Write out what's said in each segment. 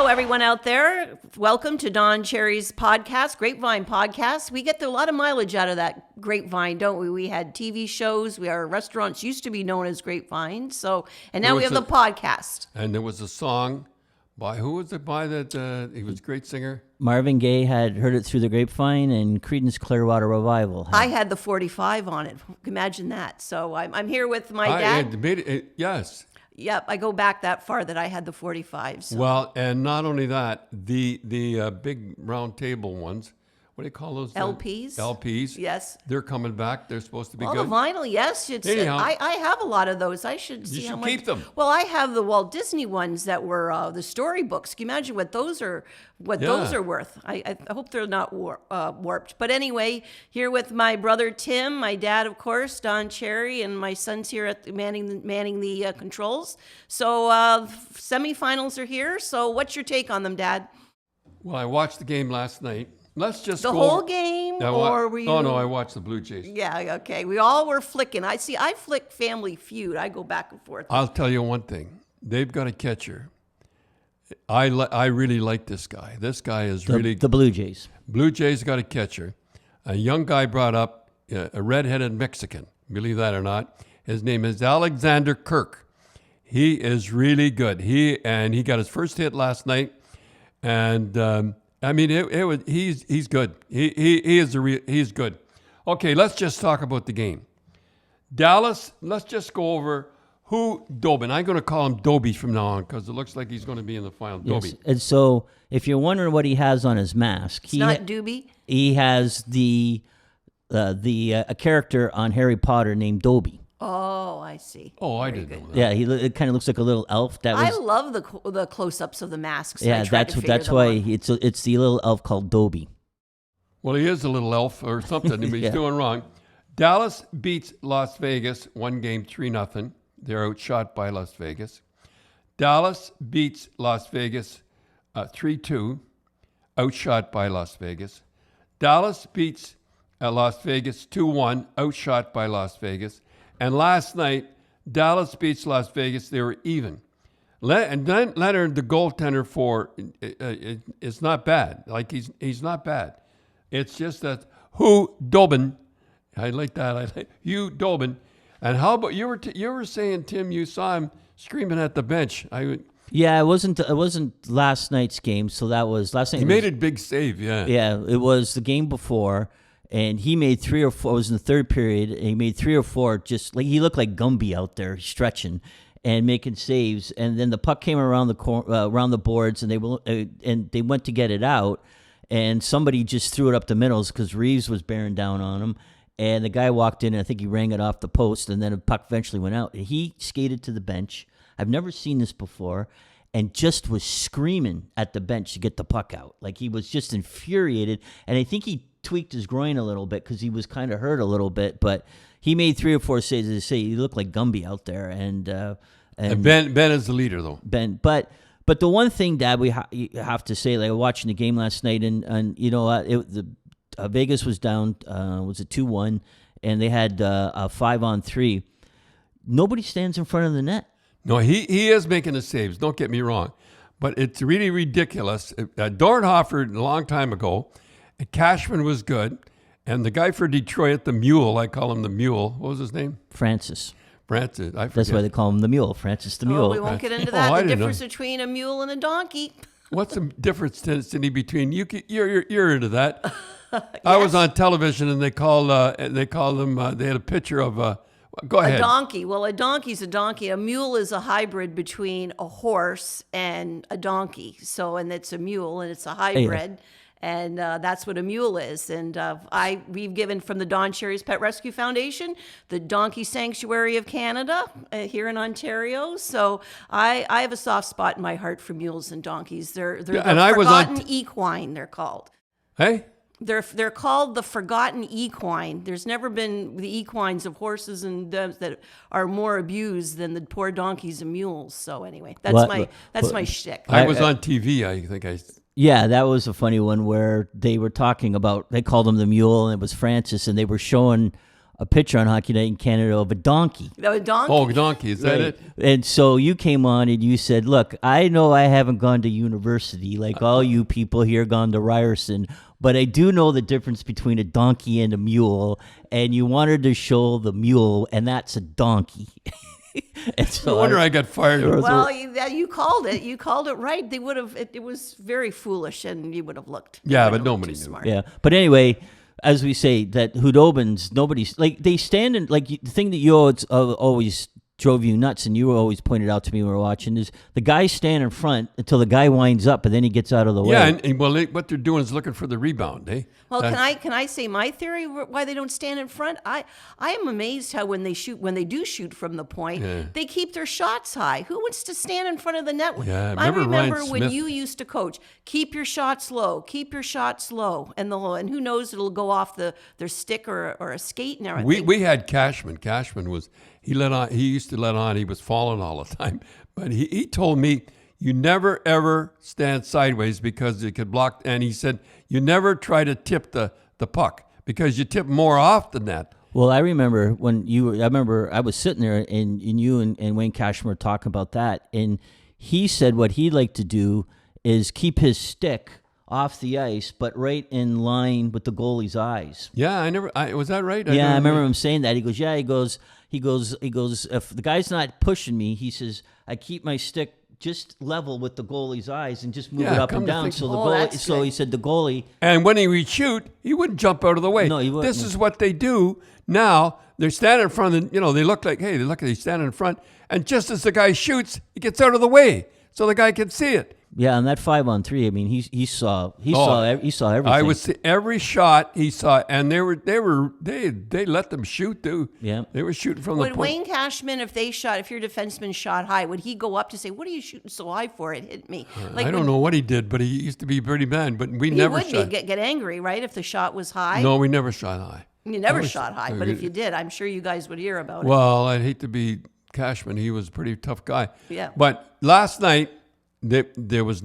everyone out there. Welcome to Don Cherry's podcast, Grapevine podcast. We get a lot of mileage out of that Grapevine, don't we? We had TV shows. Our restaurants used to be known as Grapevine. And now we have the podcast. And there was a song by, who was it by that? He was a great singer. Marvin Gaye had heard it through the Grapevine, and Creedence Clearwater Revival. I had the 45 on it. Imagine that. So I'm here with my dad. Yes. Yep, I go back that far that I had the 45. So. Well, and not only that, the big round table ones, what do you call those? LPs? LPs. Yes. They're coming back. They're supposed to be good. The vinyl, yes. I have a lot of those. I should see you how should much. keep them. Well, I have the Walt Disney ones that were the storybooks. Can you imagine what those are? Those are worth? I hope they're not warped. But anyway, here with my brother Tim, my dad, of course, Don Cherry, and my son's here at manning the controls. So semifinals are here. So what's your take on them, Dad? Well, I watched the game last night. Let's just the go whole over. game, or were you? Oh no, I watched the Blue Jays. Yeah, okay. We all were flicking. I flick Family Feud. I go back and forth. I'll tell you one thing. They've got a catcher. I really like this guy. This guy is the Blue Jays. Blue Jays got a catcher. A young guy brought up, a redheaded Mexican. Believe that or not. His name is Alexander Kirk. He is really good. He got his first hit last night, and. I mean, he's good. He's good. Okay, let's just talk about the game. Dallas, let's just go over who Dobin. I'm going to call him Dobie from now on because it looks like he's going to be in the final. Yes. Dobie. And so, if you're wondering what he has on his mask, it's not Doobie. He has a character on Harry Potter named Dobie. Oh, I see. Oh, I didn't know that. Yeah, it kind of looks like a little elf. I love the close-ups of the masks. Yeah, that's why it's the little elf called Dobie. Well, he is a little elf or something. He's Yeah. doing wrong. Dallas beats Las Vegas 1-3-0. They're outshot by Las Vegas. Dallas beats Las Vegas 3-2, outshot by Las Vegas. Dallas beats Las Vegas 2-1, outshot by Las Vegas. And last night, Dallas beats Las Vegas. They were even. And then Leonard, the goaltender for, it's not bad. Like he's not bad. It's just that Hugh Dobin. I like that. I like Hugh Dobin. And how about you were saying, Tim, you saw him screaming at the bench. Yeah, it wasn't last night's game. So that was last night. He made a big save. Yeah. Yeah, it was the game before. And he made 3 or 4. It was in the third period. And he made 3 or 4. Just like he looked like Gumby out there stretching and making saves. And then the puck came around around the boards, and they went to get it out. And somebody just threw it up the middles because Reeves was bearing down on him. And the guy walked in, and I think he rang it off the post. And then the puck eventually went out. And he skated to the bench. I've never seen this before. And just was screaming at the bench to get the puck out. Like he was just infuriated. And I think he tweaked his groin a little bit because he was kind of hurt a little bit, but he made 3 or 4 saves. As I say, he looked like Gumby out there, and Ben is the leader though. Ben, but the one thing, Dad, you have to say, like watching the game last night, and you know, Vegas was down, was it 2-1, and they had a 5-on-3. Nobody stands in front of the net. No, he is making the saves. Don't get me wrong, but it's really ridiculous. Dornhofer a long time ago. Cashman was good, and the guy for Detroit, the Mule, I call him the Mule. What was his name? Francis, I forget. That's why they call him the Mule, Francis the Mule. We won't get into that. The difference between a mule and a donkey. What's the difference, Cindy, between you're into that? Yes. I was on television, and they called them. They had a picture of go ahead. A donkey. Well, a donkey's a donkey. A mule is a hybrid between a horse and a donkey. So, and it's a mule, and it's a hybrid. Yeah. And that's what a mule is. And we've given from the Don Cherry's Pet Rescue Foundation, the Donkey Sanctuary of Canada here in Ontario. So I have a soft spot in my heart for mules and donkeys. They're the forgotten equine, they're called. Hey? They're called the forgotten equine. There's never been the equines of horses and doves that are more abused than the poor donkeys and mules. So anyway, that's my shtick. I was on TV, I think Yeah, that was a funny one where they were talking about, they called him the Mule, and it was Francis, and they were showing a picture on Hockey Night in Canada of a donkey. The donkey. Oh, donkey, is that it? And so you came on and you said, look, I know I haven't gone to university like all you people here gone to Ryerson, but I do know the difference between a donkey and a mule. And you wanted to show the mule, and that's a donkey. And so No wonder I got fired. Well, you called it. You called it right. They would have. It was very foolish, and you would have looked. Yeah, but nobody knew. Smart. Yeah, but anyway, as we say, that Hudobins, nobody's like they stand in like the thing that you always drove you nuts, and you always pointed out to me when we were watching is the guys stand in front until the guy winds up, and then he gets out of the way. Yeah, and well, what they're doing is looking for the rebound, eh? Well, can I say my theory why they don't stand in front? I am amazed how when they do shoot from the point, they keep their shots high. Who wants to stand in front of the net? Yeah, I remember Ryan when Smith. you used to coach, keep your shots low, and who knows, it'll go off their stick or a skate and everything. We had Cashman. Cashman was he used to let on. He was falling all the time, but he told me you never ever stand sideways because it could block. And he said you never try to tip the puck because you tip more off than that. Well, I remember I was sitting there and you and Wayne Cashman were talking about that, and he said what he'd like to do is keep his stick off the ice, but right in line with the goalie's eyes. Yeah, was that right? I remember him saying that. He goes, yeah, he goes, if the guy's not pushing me, he says, I keep my stick just level with the goalie's eyes and just move it up come and to down. think- So that's so good. he said the goalie. And when he would shoot, he wouldn't jump out of the way. No, he wouldn't. This is what they do now. They're standing in front of, they look like, hey, they stand in front. And just as the guy shoots, he gets out of the way so the guy can see it. Yeah, and that 5-on-3. I mean, he saw everything. I would see every shot he saw, and they let them shoot too. Yeah. They were shooting from Would the point. Wayne Cashman, if your defenseman shot high, would he go up to say, "What are you shooting so high for? It hit me." I don't know what he did, but he used to be pretty bad. But we He never would shot. get angry, right, if the shot was high. No, we never shot high. You never shot high, but if you did, I'm sure you guys would hear about it. Well, I'd hate to be Cashman. He was a pretty tough guy. Yeah. But last night there was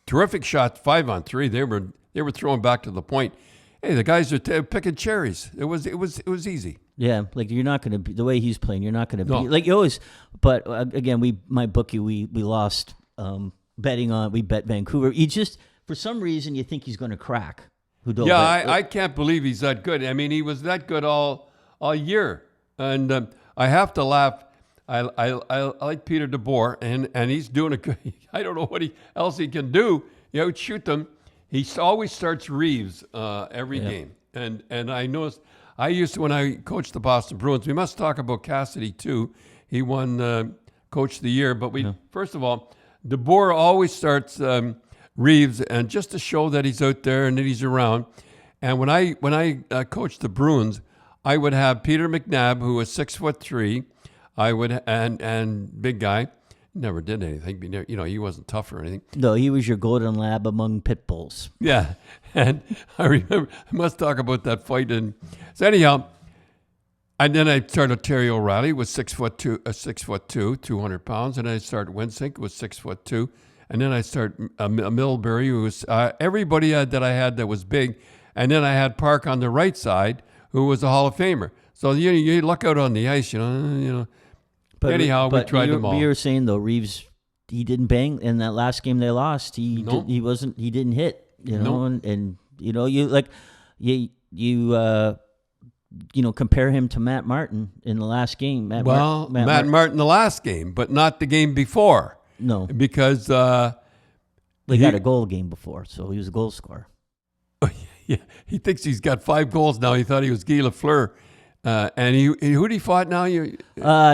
terrific shots, 5-on-3. They were throwing back to the point. Hey, the guys are picking cherries. It was easy. Yeah, like you're not going to be the way he's playing. You're not going to No. be like you always. But again, my bookie, we lost betting on. We bet Vancouver. He just for some reason you think he's going to crack. Yeah, I can't believe he's that good. I mean, he was that good all year, and I have to laugh. I like Peter DeBoer, and he's doing a good. I don't know what else he can do. You outshoot them. He always starts Reeves every game, and I noticed. I used to when I coached the Boston Bruins. We must talk about Cassidy too. He won Coach of the Year, but first of all, DeBoer always starts Reeves, and just to show that he's out there and that he's around. And when I coached the Bruins, I would have Peter McNabb, who was 6'3". I would and big guy, never did anything. He wasn't tough or anything. No, he was your golden lab among pit bulls. Yeah, and I remember I must talk about that fight. And so anyhow, and then I started Terry O'Reilly was 6'2", 200 pounds, and I started Winsink was 6'2", and then I started Milbury, who was everybody that I had that was big, and then I had Park on the right side, who was a Hall of Famer. So you look out on the ice, But anyhow, we tried them all. We were saying though, Reeves, he didn't bang in that last game they lost. He didn't hit. And you compare him to Matt Martin in the last game. Matt Martin the last game, but not the game before. No, because they got a goal game before, so he was a goal scorer. Yeah, he thinks he's got 5 goals now. He thought he was Guy Lafleur. And who did he fought now? He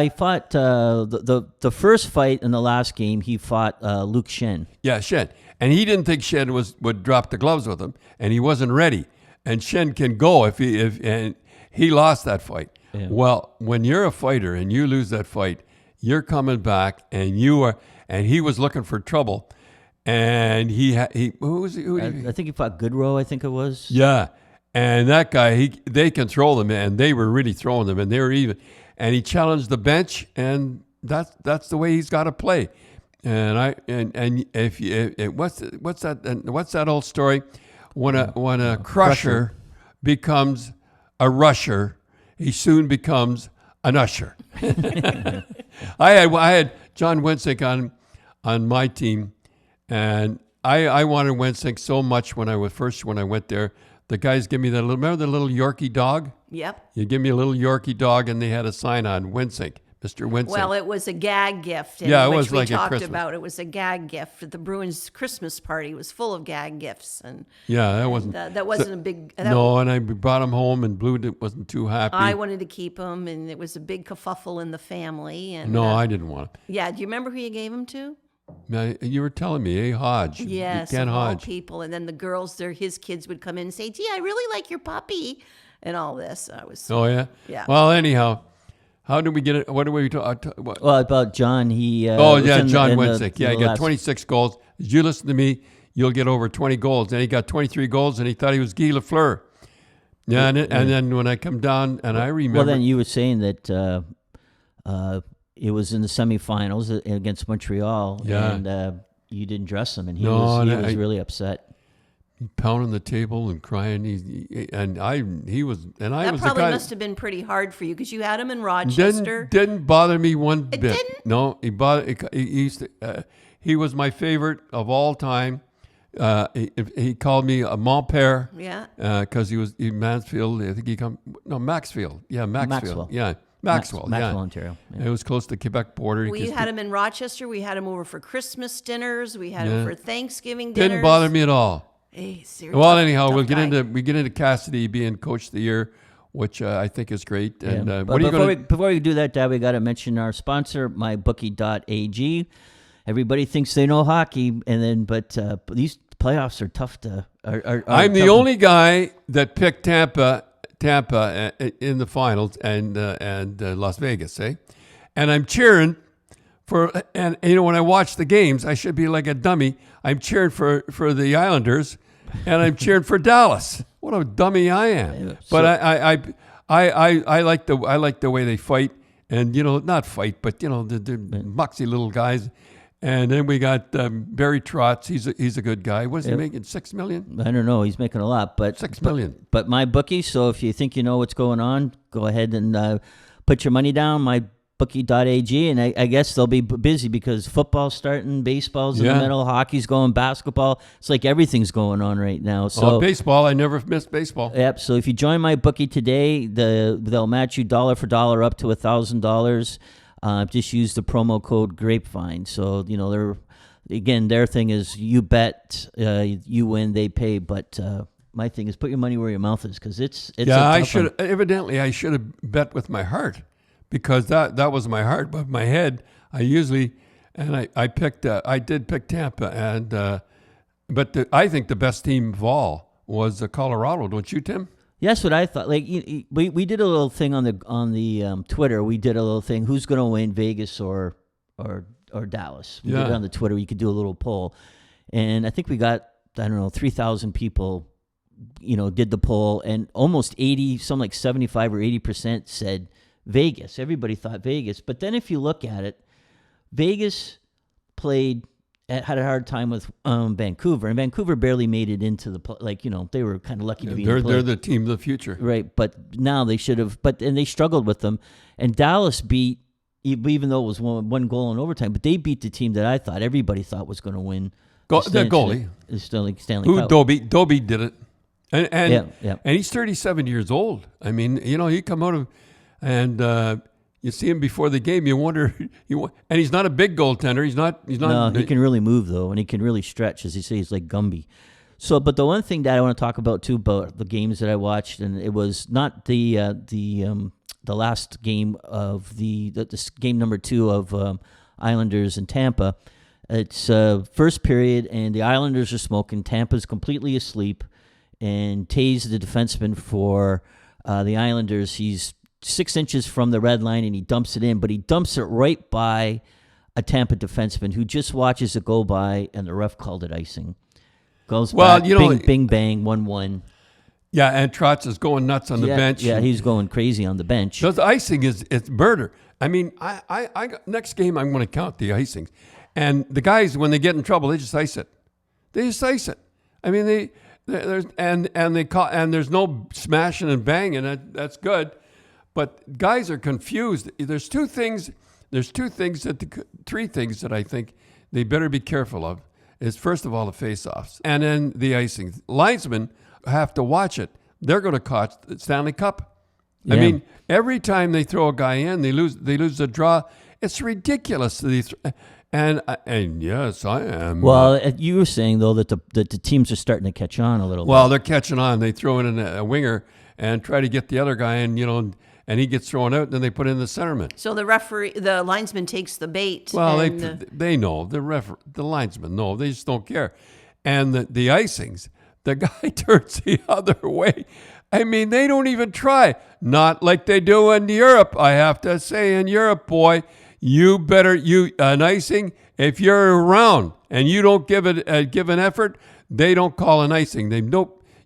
fought the first fight in the last game. He fought Luke Shen. Yeah, Shen. And he didn't think Shen would drop the gloves with him, and he wasn't ready. And Shen can go if he lost that fight. Yeah. Well, when you're a fighter and you lose that fight, you're coming back, and he was looking for trouble. And who was he? I think he fought Goodrow, I think it was. Yeah. And that guy, they control them, and they were really throwing them, and they were even. And he challenged the bench, and that's the way he's got to play. And what's that old story? When a crusher becomes a rusher, he soon becomes an usher. I had John Wensick on my team, and I wanted Wensick so much when I went there. The guys give me remember the little Yorkie dog? Yep. You give me a little Yorkie dog, and they had a sign on Wensick, Mr. Wensick. Well, it was a gag gift. Yeah, it which was we like a talked Christmas. about. It was a gag gift. The Bruins Christmas party was full of gag gifts, and Yeah, that wasn't. that wasn't a big. That, No, and I brought him home, and Blue wasn't too happy. I wanted to keep him, and it was a big kerfuffle in the family. And No, I didn't want him. yeah, do you remember who you gave him to? Now, you were telling me, Hodge. Yes, Ken of all Hodge. people. And then the girls, his kids would come in and say, "Gee, I really like your puppy," and all this. I was. Oh yeah. Yeah. Well, anyhow, how did we get it? What do we talk? What? Well, about John, he. Oh was yeah, in the- John in the- Wensick. Yeah, the he got last- 26 goals. As you listen to me, you'll get over 20 goals. And he got 23 goals, and he thought he was Guy Lafleur. Yeah, and then when I come down, and I remember. Well, then you were saying that it was in the semifinals against Montreal, Yeah. and you didn't dress him, and he No, was and I- really upset. pounding the table and crying. He was That the probably guy. must have been pretty hard for you because you had him in Rochester. Didn't bother me one bit. didn't? No, he used to, he was my favorite of all time. He called me a mon père. Yeah. Because he was in Mansfield. I think Maxfield. Yeah, Maxfield. Maxwell. Yeah, Maxwell. Maxwell, yeah. Ontario. Yeah. It was close to the Quebec border. We had him in Rochester. We had him over for Christmas dinners. We had Yeah. him for Thanksgiving dinners. Didn't bother me at all. Hey, seriously, Well, anyhow, tough we guy. get into Cassidy being Coach of the Year, which I think is great. And Yeah. what are you before, going to? before we do that, Dad, we got to mention our sponsor, MyBookie.ag. Everybody thinks they know hockey, but these playoffs are tough to. Are I'm the tough. only guy that picked Tampa in the finals and Las Vegas, and I'm cheering for. And when I watch the games, I should be like a dummy. I'm cheering for the Islanders, and I'm cheering for Dallas. What a dummy I am! Yeah, But I like the way they fight, and not fight, but the mucksy little guys. And then we got Barry Trotz. He's a good guy. What is he making? $6 million? I don't know. He's making a lot, but $6 million. But my bookie. So if you think you know what's going on, go ahead and put your money down. MyBookie.ag, and I guess they'll be busy because football's starting, baseball's in the middle, hockey's going, basketball. It's like everything's going on right now. So Baseball, I never missed baseball. Yep. So if you join my bookie today, they'll match you dollar for dollar up to $1,000. Just use the promo code Grapevine. So their thing is you bet, you win, they pay. But my thing is put your money where your mouth is because it's Yeah, a I tough should one. I should have bet with my heart because that was my heart, but my head I did pick Tampa but I think the best team of all was Colorado, don't you, Tim? That's what I thought. Like we did a little thing on the Twitter. We did a little thing. Who's going to win, Vegas or Dallas? We did it on the Twitter. You could do a little poll, and I think we got 3,000 people. Did the poll, and almost 80, some like 75 or 80% said Vegas. Everybody thought Vegas, but then if you look at it, Vegas had a hard time with Vancouver, and Vancouver barely made it into the they were kind of lucky to be. They're the team of the future, right? But now they should have. And they struggled with them, and Dallas beat, even though it was one goal in overtime. But they beat the team that I thought everybody thought was going to win. Their goalie, the Stanley who Cup. Dobie did it, and Yeah. and he's 37 years old. I mean, he come out of and. You see him before the game, you wonder, and he's not a big goaltender. He's not. No, he can really move though, and he can really stretch, as you say. He's like Gumby. So, but the one thing that I want to talk about too about the games that I watched, and it was not the last game of the game number 2 of Islanders and Tampa. It's first period, and the Islanders are smoking. Tampa's completely asleep, and Taves, the defenseman for the Islanders, he's 6 inches from the red line, and he dumps it in, but he dumps it right by a Tampa defenseman who just watches it go by, and the ref called it icing. Goes back, bing, bang, 1-1. Yeah, and Trotz is going nuts on the bench. Yeah, he's going crazy on the bench. Because the icing it's murder. I mean, I next game I'm going to count the icings, and the guys when they get in trouble they just ice it. They just ice it. I mean there's no smashing and banging. That's good. But guys are confused. There's three things that I think they better be careful of. Is first of all the face-offs, and then the icing. Linesmen have to watch it. They're going to cost the Stanley Cup. Yeah. I mean, every time they throw a guy in, they lose the draw. It's ridiculous. And yes, I am. Well, you were saying though that the teams are starting to catch on a little. Well, they're catching on. They throw in a winger and try to get the other guy in, and he gets thrown out, and then they put in the centerman. So the linesman takes the bait. Well, and, they know. The linesmen know. They just don't care. And the icings, the guy turns the other way. I mean, they don't even try. Not like they do in Europe. I have to say, in Europe, boy, an icing, if you're around and you don't give an effort, they don't call an icing.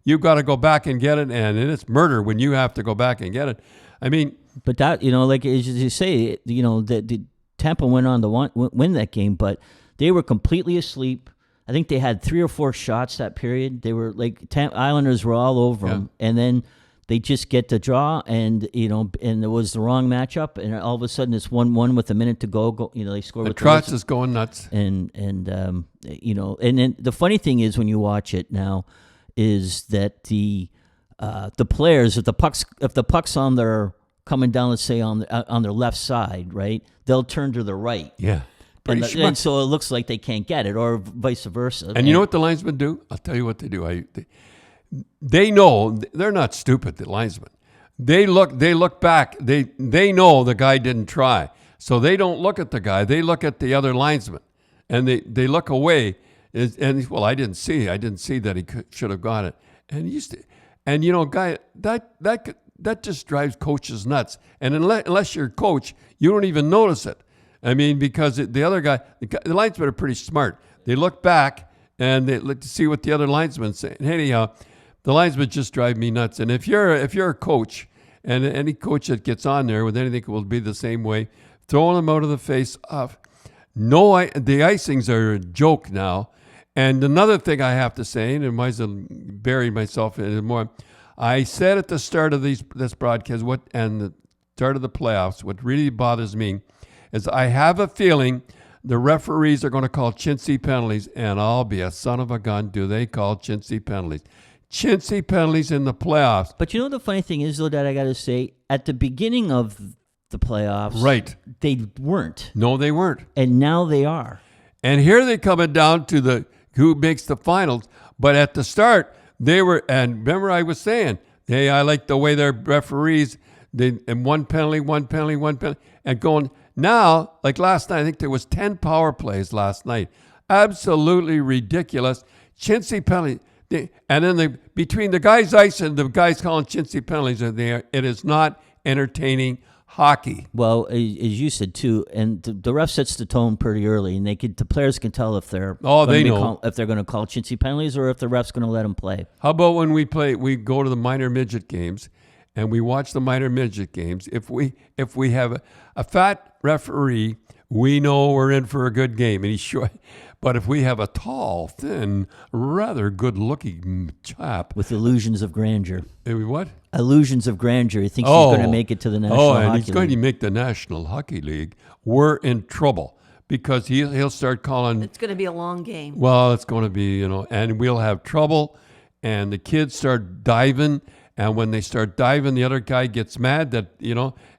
You've got to go back and get it, and it's murder when you have to go back and get it. I mean, but that, like as you say, the Tampa went on to win that game, but they were completely asleep. I think they had 3 or 4 shots that period. They were like Islanders were all over them, and then they just get the draw, and and it was the wrong matchup, and all of a sudden it's 1-1 with a minute to go. They score with Trotz is going nuts, and then the funny thing is when you watch it now, is that the players, if the puck's on their coming down, let's say on their left side, right, they'll turn to the right. Yeah. And so it looks like they can't get it, or vice versa. And you know what the linesmen do? I'll tell you what they do. They know they're not stupid. The linesmen, they look back. They know the guy didn't try, so they don't look at the guy. They look at the other linesman, and they look away. I didn't see that he should have got it. And guy, that just drives coaches nuts. And unless you're a coach, you don't even notice it. I mean, because the other guy, the linesmen are pretty smart. They look back and they look to see what the other linesmen say. And anyhow, the linesmen just drive me nuts. And if you're a coach, and any coach that gets on there with anything will be the same way, throwing them out of the face off. The icings are a joke now. And another thing I have to say, and I might as well bury myself in it more. I said at the start of this broadcast, and the start of the playoffs, what really bothers me is I have a feeling the referees are going to call chintzy penalties, and I'll be a son of a gun. Do they call chintzy penalties? Chintzy penalties in the playoffs. But the funny thing is, though, that I got to say, at the beginning of the playoffs, right, they weren't. No, they weren't. And now they are. And here they're coming down to who makes the finals. But at the start, they were, and remember I was saying, hey, I like the way their referees, and one penalty, and going. Now, like last night, I think there was 10 power plays last night. Absolutely ridiculous. Chintzy penalty. And then between the guys ice and the guys calling chintzy penalties are there, it is not entertaining hockey. Well, as you said too, and the ref sets the tone pretty early, and the players can tell if they're if they're going to call chintzy penalties or if the ref's going to let them play. How about when we go to the minor midget games, and we watch the minor midget games? If we have a fat referee, we know we're in for a good game, and he's sure. But if we have a tall, thin, rather good-looking chap with illusions of grandeur, what? Illusions of grandeur. He thinks he's going to make it to the National Hockey League. And he's going to make the National Hockey League. We're in trouble because he'll start calling. It's going to be a long game. Well, it's going to be, and we'll have trouble. And the kids start diving, and when they start diving, the other guy gets mad that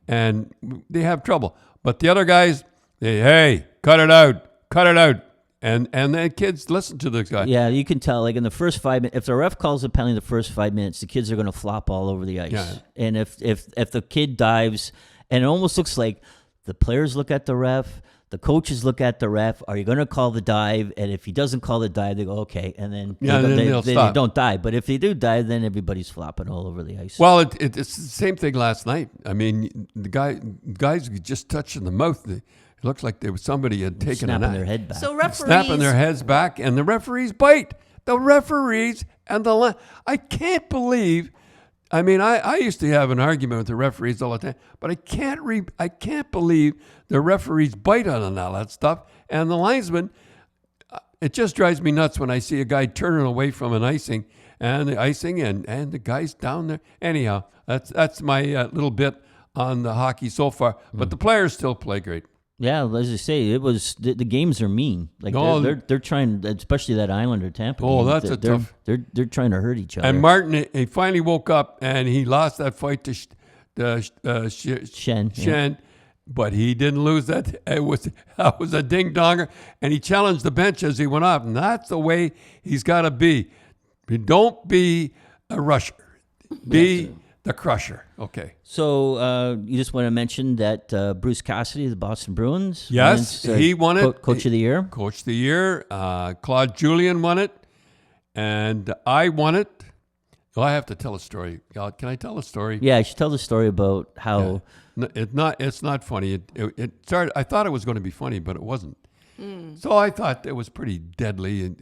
and they have trouble. But the other guys, hey, cut it out. And the kids listen to the guy. Yeah, you can tell. Like in the first 5 minutes, if the ref calls a penalty in the first 5 minutes, the kids are going to flop all over the ice. Yeah. And if the kid dives, and it almost looks like the players look at the ref, the coaches look at the ref. Are you going to call the dive? And if he doesn't call the dive, they go okay, and then they don't dive. But if they do dive, then everybody's flopping all over the ice. Well, it's the same thing last night. I mean, the guys just touching the mouth. It looks like there was somebody had taken snapping their head back. So referees snapping their heads back, and the referees bite. The referees and I can't believe. I mean, I used to have an argument with the referees all the time, but I can't believe the referees bite on all that stuff. And the linesman, it just drives me nuts when I see a guy turning away from an icing and the icing and the guy's down there. Anyhow, that's my little bit on the hockey so far, but the players still play great. Yeah, as I say, it was the games are mean. Like they're trying, especially that Islander Tampa. Oh, game. that's tough. They're trying to hurt each other. And Martin, he finally woke up and he lost that fight to Shen, Shen, but he didn't lose that. That was a ding donger, and he challenged the bench as he went off. And that's the way he's got to be. Don't be a rusher. Be the crusher. Okay. So you just want to mention that Bruce Cassidy, of the Boston Bruins. Yes, he won it. Coach of the Year. Coach of the Year. Claude Julien won it, and I won it. Oh, I have to tell a story. Can I tell a story? Yeah, I should tell the story about how. Yeah. It's not funny. It started. I thought it was going to be funny, but it wasn't. So I thought it was pretty deadly.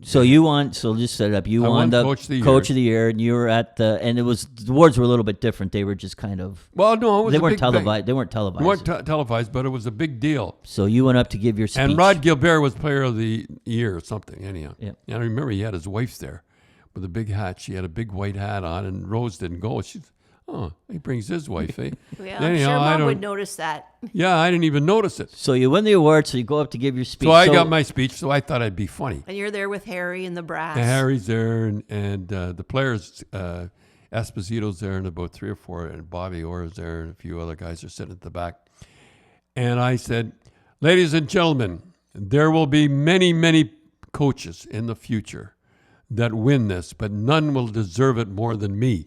So you won. So just set it up. You won the Coach of the Year, and you were at and it was the awards were a little bit different. They were just kind of. Well, no, it was they weren't televised. They weren't televised. They weren't televised, but it was a big deal. So you went up to give your speech. And Rod Gilbert was Player of the Year or something. Anyhow, yeah. And I remember he had his wife there with a big hat. She had a big white hat on, and Rose didn't go. She's. Oh, he brings his wife, eh? Yeah, I'm sure Mom would notice that. Yeah, I didn't even notice it. So you win the award, so you go up to give your speech. So I got my speech, so I thought I'd be funny. And you're there with Harry and the brass. And Harry's there, and the players, Esposito's there, and about 3 or 4, and Bobby Orr's there, and a few other guys are sitting at the back. And I said, ladies and gentlemen, there will be many, many coaches in the future that win this, but none will deserve it more than me.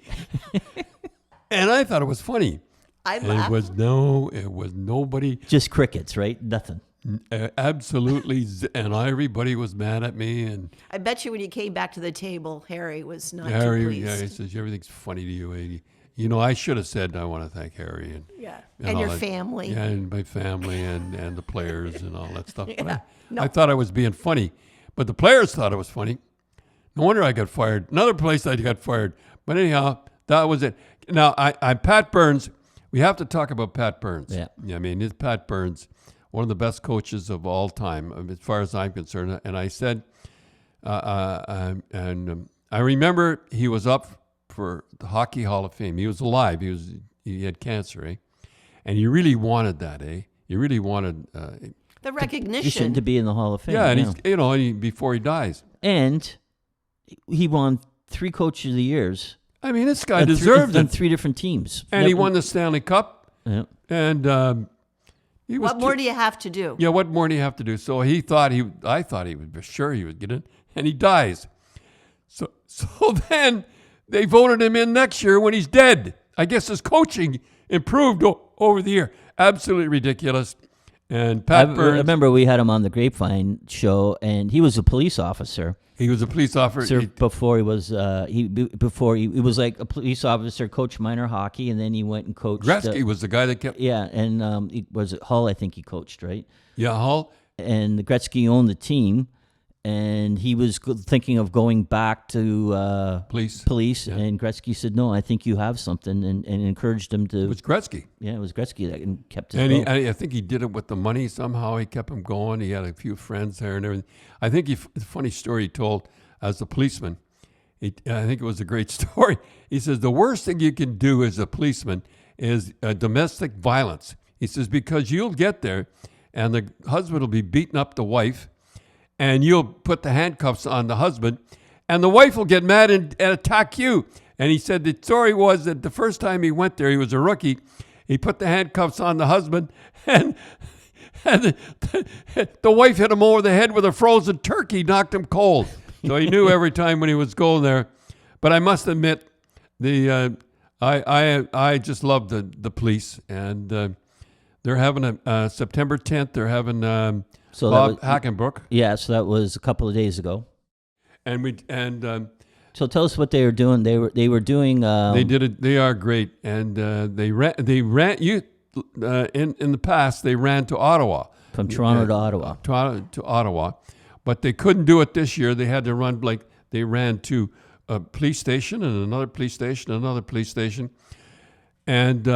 And I thought it was funny. I laughed. It was nobody. Just crickets, right? Nothing. Absolutely. And everybody was mad at me. And I bet you when you came back to the table, Harry was not too pleased. Yeah, he says, everything's funny to you, eh? You know, I should have said, I want to thank Harry. And your family. Yeah, and my family and the players and all that stuff. But No. I thought I was being funny. But the players thought it was funny. No wonder I got fired. Another place I got fired. But anyhow, that was it. Now, I Pat Burns, we have to talk about Pat Burns. Yeah. I mean, it's Pat Burns, one of the best coaches of all time, as far as I'm concerned. And I said, I remember he was up for the Hockey Hall of Fame. He was alive. He had cancer, eh? And he really wanted that, eh? He really wanted the recognition. He shouldn't to be in the Hall of Fame. Yeah, and he's before he dies. And he won 3 Coach of the Years. I mean, this guy deserved it. On 3 different teams. And he won the Stanley Cup. Yeah. And what more do you have to do? Yeah, what more do you have to do? So I thought he would be sure he would get in, and he dies. So then they voted him in next year when he's dead. I guess his coaching improved over the year. Absolutely ridiculous. And Pat Burns. I remember we had him on the Grapevine show, and he was a police officer. He was a police officer before he was he was like a police officer, coached minor hockey, and then he went and coached. Gretzky was the guy that kept. Yeah, and was it Hull? I think he coached, right? Yeah, Hull. And Gretzky owned the team, and he was thinking of going back to police. Yeah. And Gretzky said, "No, I think you have something," and encouraged him to. It was Gretzky. Yeah, it was Gretzky that kept his. And I think he did it with the money somehow. He kept him going. He had a few friends there and everything. I think the funny story he told as a policeman. I think it was a great story. He says the worst thing you can do as a policeman is domestic violence. He says because you'll get there, and the husband will be beating up the wife. And you'll put the handcuffs on the husband, and the wife will get mad and attack you. And he said the story was that the first time he went there, he was a rookie. He put the handcuffs on the husband, and the wife hit him over the head with a frozen turkey, knocked him cold. So he knew every time when he was going there. But I must admit, I just love the police, and they're having a September 10th. They're having. So Bob Hackenbrook. Yeah, so that was a couple of days ago. So tell us what they were doing. They were doing. They did it. They are great, and they ran. You in the past they ran to Ottawa from Toronto to Ottawa. To Ottawa, but they couldn't do it this year. They had to run they ran to a police station and another police station, another police station, and.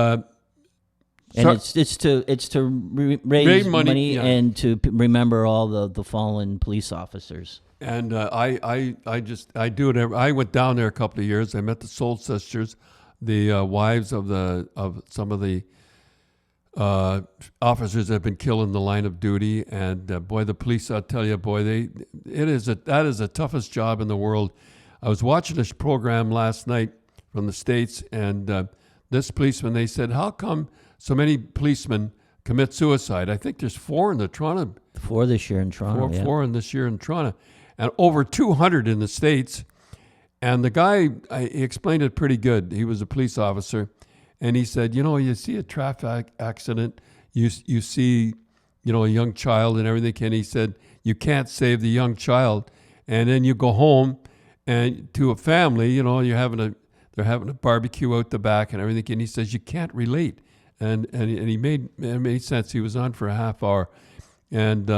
And it's to raise money yeah. And to remember all the fallen police officers. And I do it. I went down there a couple of years. I met the Soul Sisters. the wives of some of the officers that have been killed in the line of duty. And boy, the police, I'll tell you, boy, that is the toughest job in the world. I was watching this program last night from the States, and this policeman, they said, how come so many policemen commit suicide? I think there's 4 in the Toronto. 4 this year in Toronto. Four in this year in Toronto, and over 200 in the States. And the guy, he explained it pretty good. He was a police officer, and he said, you see a traffic accident, you see, a young child and everything, and he said, you can't save the young child. And then you go home and to a family, they're having a barbecue out the back and everything, and he says, you can't relate. And it made sense. He was on for a half hour. And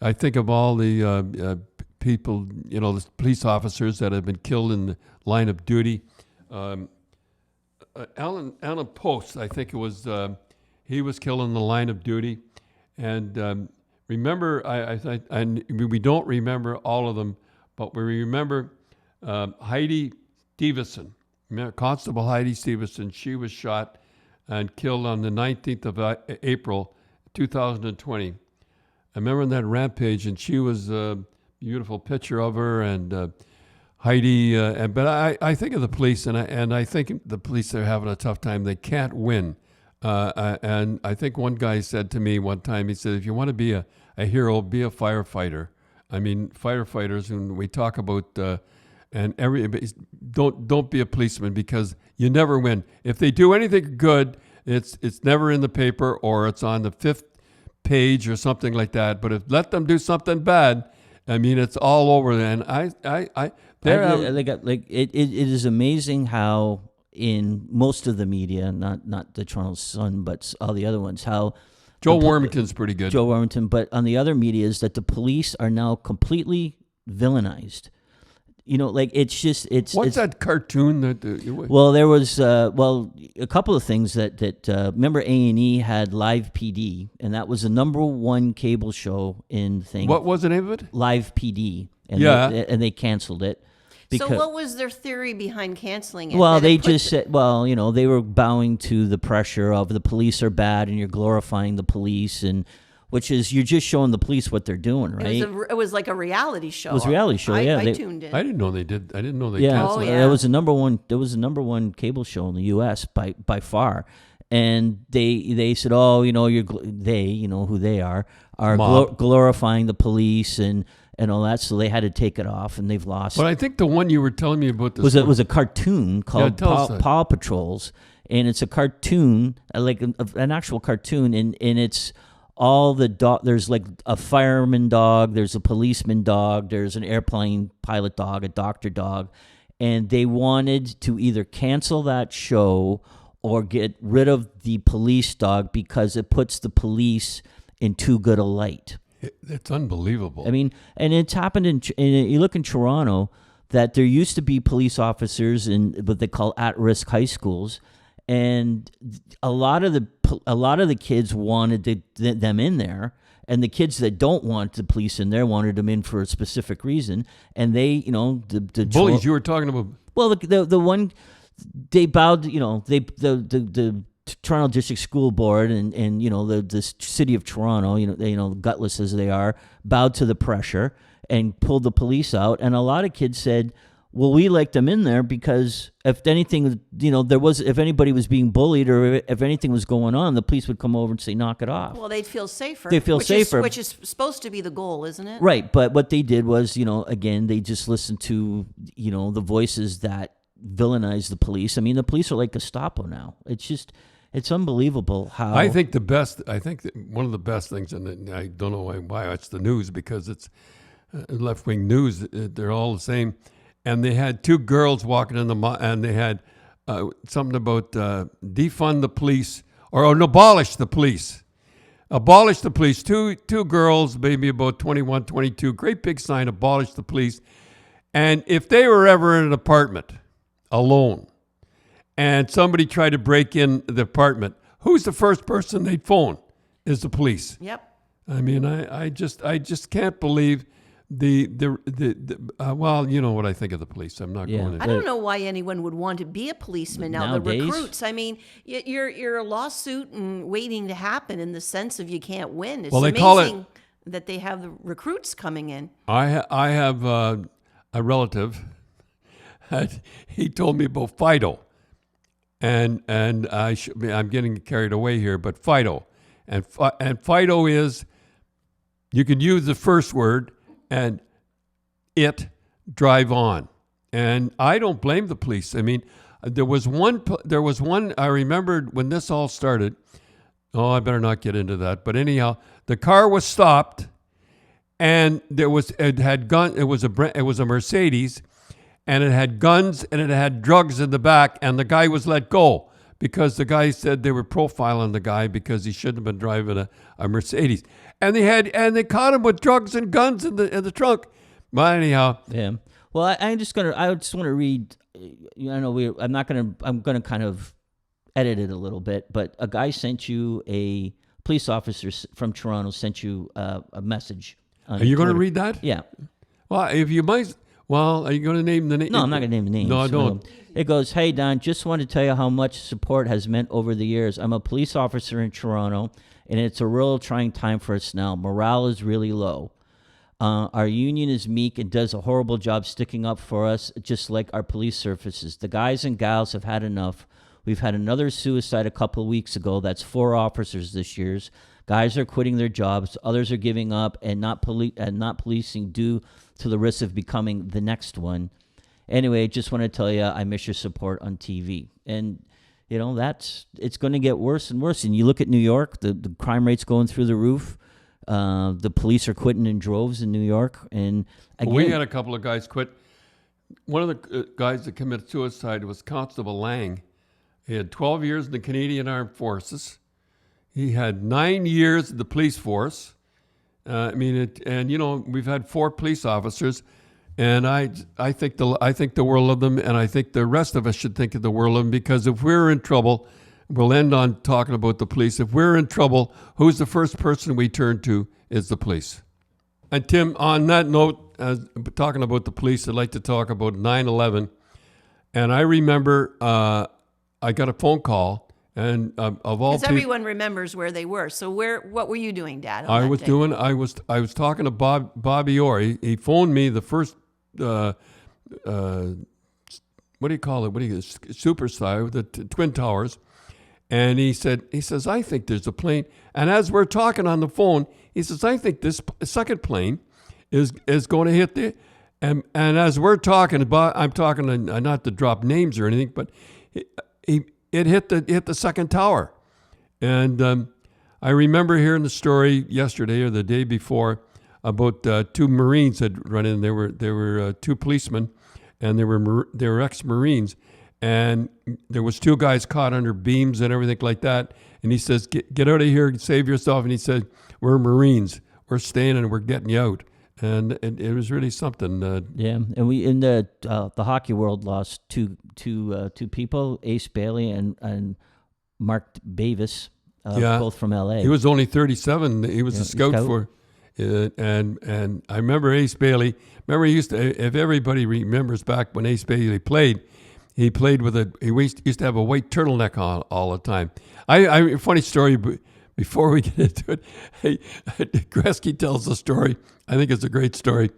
I think of all the people, the police officers that have been killed in the line of duty. Alan Post, I think it was, he was killed in the line of duty. And remember, we don't remember all of them, but we remember Heidi Stevenson, Constable Heidi Stevenson. She was shot and killed on the 19th of April, 2020. I remember that rampage, and she was a beautiful picture of her, and Heidi. But I think of the police, and I think the police are having a tough time. They can't win. And I think one guy said to me one time, he said, if you want to be a hero, be a firefighter. I mean, firefighters, and we talk about, don't be a policeman, because you never win. If they do anything good, it's never in the paper, or it's on the 5th page or something like that. But if let them do something bad, I mean, it's all over. And it is amazing how in most of the media, not the Toronto Sun, but all the other ones, how Joe Warmington's pretty good. Joe Warmington, but on the other media is that the police are now completely villainized. What's that cartoon that? Well, there was a couple of things that remember A&E had Live PD, and that was the #1 cable show in thing. What was the name of it? Live PD, and they canceled it. So what was their theory behind canceling it? Well, they just said, they were bowing to the pressure of the police are bad and you're glorifying the police, and which is you're just showing the police what they're doing, right? It was like a reality show. It was a reality show. I tuned in. I didn't know they did. I didn't know they canceled it. It was the #1. There was the #1 cable show in the U.S. by far, and they said, who they are glorifying the police and all that, so they had to take it off, and they've lost. But I think the one you were telling me about was a cartoon called Paw Patrols, and it's a cartoon, like an actual cartoon, and it's all the dog. There's like a fireman dog, there's a policeman dog, there's an airplane pilot dog, a doctor dog, and they wanted to either cancel that show or get rid of the police dog because it puts the police in too good a light. It's unbelievable. I mean, and it's happened in you look in Toronto, that there used to be police officers in what they call at-risk high schools, and a lot of the kids wanted them in there, and the kids that don't want the police in there wanted them in for a specific reason, and they, the bullies you were talking about. Well, the one they bowed, the Toronto District School Board and the city of Toronto, gutless as they are, bowed to the pressure and pulled the police out. And a lot of kids said, well, we like them in there because if anything, if anybody was being bullied or if anything was going on, the police would come over and say, knock it off. Well, they'd feel safer. Which is supposed to be the goal, isn't it? Right. But what they did was, again, they just listened to, the voices that villainize the police. I mean, the police are like Gestapo now. It's unbelievable how. I think that one of the best things, and I don't know why it's the news, because it's left-wing news. They're all the same. And they had 2 girls walking in and they had something about defund the police or abolish the police. Abolish the police. Two girls, maybe about 21, 22, great big sign, abolish the police. And if they were ever in an apartment alone and somebody tried to break in the apartment, who's the first person they'd phone? Is the police. Yep. I mean, I just can't believe well, you know what I think of the police. I'm not Yeah. going I to. don't know why anyone would want to be a policeman now. Nowadays? The recruits. I mean, you're a lawsuit and waiting to happen in the sense of you can't win. It's Well, they call it- amazing that they have the recruits coming in. I have a relative. He told me about Fido, and I'm getting carried away here, but Fido, and Fido is, you can use the first word and drive on, and I don't blame the police. I mean, there was one. I remembered when this all started. Oh, I better not get into that. But anyhow, the car was stopped, and it was a Mercedes, and it had guns and it had drugs in the back, and the guy was let go because the guy said they were profiling the guy because he shouldn't have been driving a Mercedes, and they caught him with drugs and guns in the trunk. But anyhow, Yeah. Well, I just want to read. I'm gonna kind of edit it a little bit, but a guy sent you, a police officer from Toronto sent you a message. Are you going to Twitter. read that? Yeah. Well, if you might. Well, are you going to name the name? No, I'm not going to name the names. No, I don't. It goes, "Hey, Don, just want to tell you how much support has meant over the years. I'm a police officer in Toronto, and it's a real trying time for us now. Morale is really low. Our union is meek and does a horrible job sticking up for us, just like our police services. The guys and gals have had enough. We've had another suicide a couple of weeks ago. That's 4 officers this year. Guys are quitting their jobs. Others are giving up and not policing due to the risk of becoming the next one. Anyway, just want to tell you, I miss your support on TV." And it's going to get worse and worse. And you look at New York, the crime rate's going through the roof. The police are quitting in droves in New York. And again, We had a couple of guys quit. One of the guys that committed suicide was Constable Lang. He had 12 years in the Canadian Armed Forces. He had 9 years in the police force. We've had 4 police officers, and I think the world of them, and I think the rest of us should think of the world of them, because if we're in trouble, we'll end on talking about the police. If we're in trouble, who's the first person we turn to is the police. And Tim, on that note, talking about the police, I'd like to talk about 9/11. And I remember I got a phone call, and of all Because people, everyone remembers where they were. So what were you doing, Dad? I was talking to Bobby Orr. He phoned me the first what do you call it? Superstar, the Twin Towers. And he says, "I think there's a plane." And as we're talking on the phone, he says, "I think this second plane is going to hit the." And as we're talking about, I'm talking not to drop names or anything, but it hit the second tower. And I remember hearing the story yesterday or the day before about 2 Marines had run in. There were 2 policemen, and they were ex-Marines. And there was 2 guys caught under beams and everything like that. And he says, get out of here and save yourself. And he said, "We're Marines. We're staying and we're getting you out." And it was really something. Yeah, and we in the hockey world lost two people, Ace Bailey and Mark Bavis, both from LA. He was only 37. He was a scout for, and I remember Ace Bailey. Remember, he used to. If everybody remembers back when Ace Bailey played, he played with he used to have a white turtleneck on all the time. Funny story. Before we get into it, Gretzky tells the story. I think it's a great story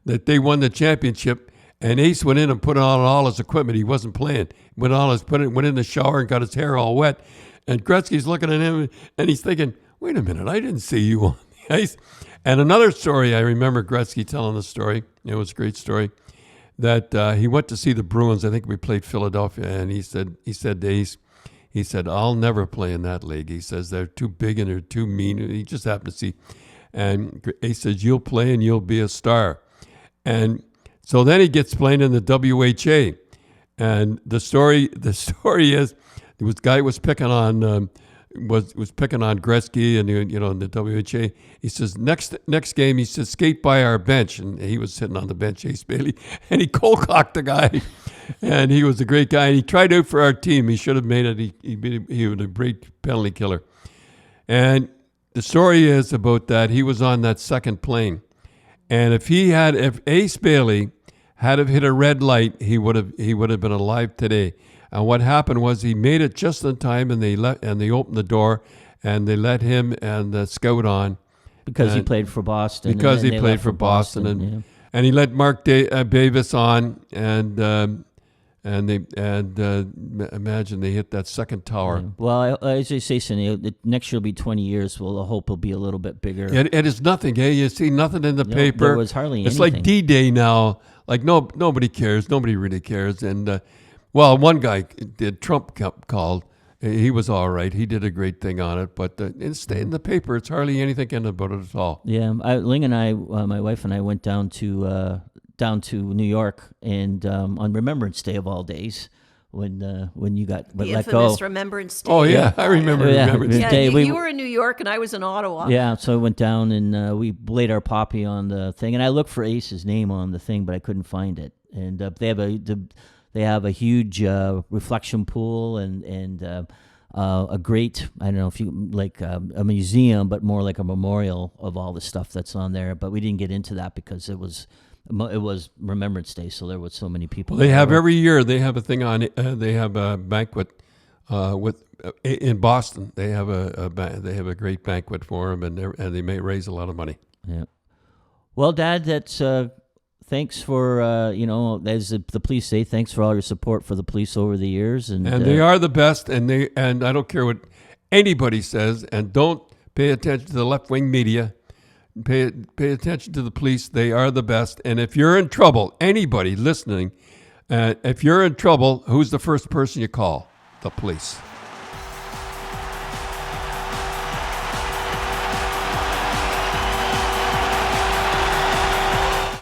that they won the championship, and Ace went in and put on all his equipment. He wasn't playing. Went in the shower and got his hair all wet. And Gretzky's looking at him, and he's thinking, "Wait a minute, I didn't see you on the ice." And another story, I remember Gretzky telling the story. It was a great story. That he went to see the Bruins. I think we played Philadelphia, and he said to Ace, he said, "I'll never play in that league." He says, "They're too big and they're too mean." And he just happened to see. And Ace says, "You'll play and you'll be a star." And so then he gets playing in the WHA. And the story is, this guy was picking on was picking on Gretzky and in the WHA. He says, next game, he says, "Skate by our bench." And he was sitting on the bench, Ace Bailey, and he cold-cocked the guy. And he was a great guy. And he tried out for our team. He should have made it. He was a great penalty killer. And the story is about that he was on that second plane. And if Ace Bailey had have hit a red light, he would have been alive today. And what happened was he made it just in time, and they opened the door, and they let him and the scout on Because he played for Boston. because and he they played left for Boston, and yeah. and he let Mark Davis on, and imagine they hit that second tower. Well, as I say, Sonny, next year will be 20 years. Well, I hope it'll be a little bit bigger. It is nothing, eh? You see nothing in the paper. There was hardly It's anything. like D-Day now. Like nobody cares. Nobody really cares. And one guy did. Trump called. He was all right. He did a great thing on it. But in the paper, it's hardly anything about it at all. Yeah, Ling and I, my wife and I, went down to New York, and on Remembrance Day of all days, when you got The let go. infamous Remembrance Day. Oh yeah, I remember. Yeah. Remembrance Yeah, Day. you were in New York and I was in Ottawa. Yeah, so I went down and we laid our poppy on the thing, and I looked for Ace's name on the thing, but I couldn't find it. And they have a huge reflection pool and a great, I don't know if you like a museum, but more like a memorial of all the stuff that's on there. But we didn't get into that because it was Remembrance Day, so there was so many people. They have every year. They have a thing on. They have a banquet in Boston. They have a great banquet for him, and they may raise a lot of money. Yeah. Well, Dad, that's thanks for as the police say, thanks for all your support for the police over the years, and they are the best. And I don't care what anybody says, and don't pay attention to the left wing media. Pay attention to the police. They are the best. And if you're in trouble, anybody listening, if you're in trouble, who's the first person you call? The police.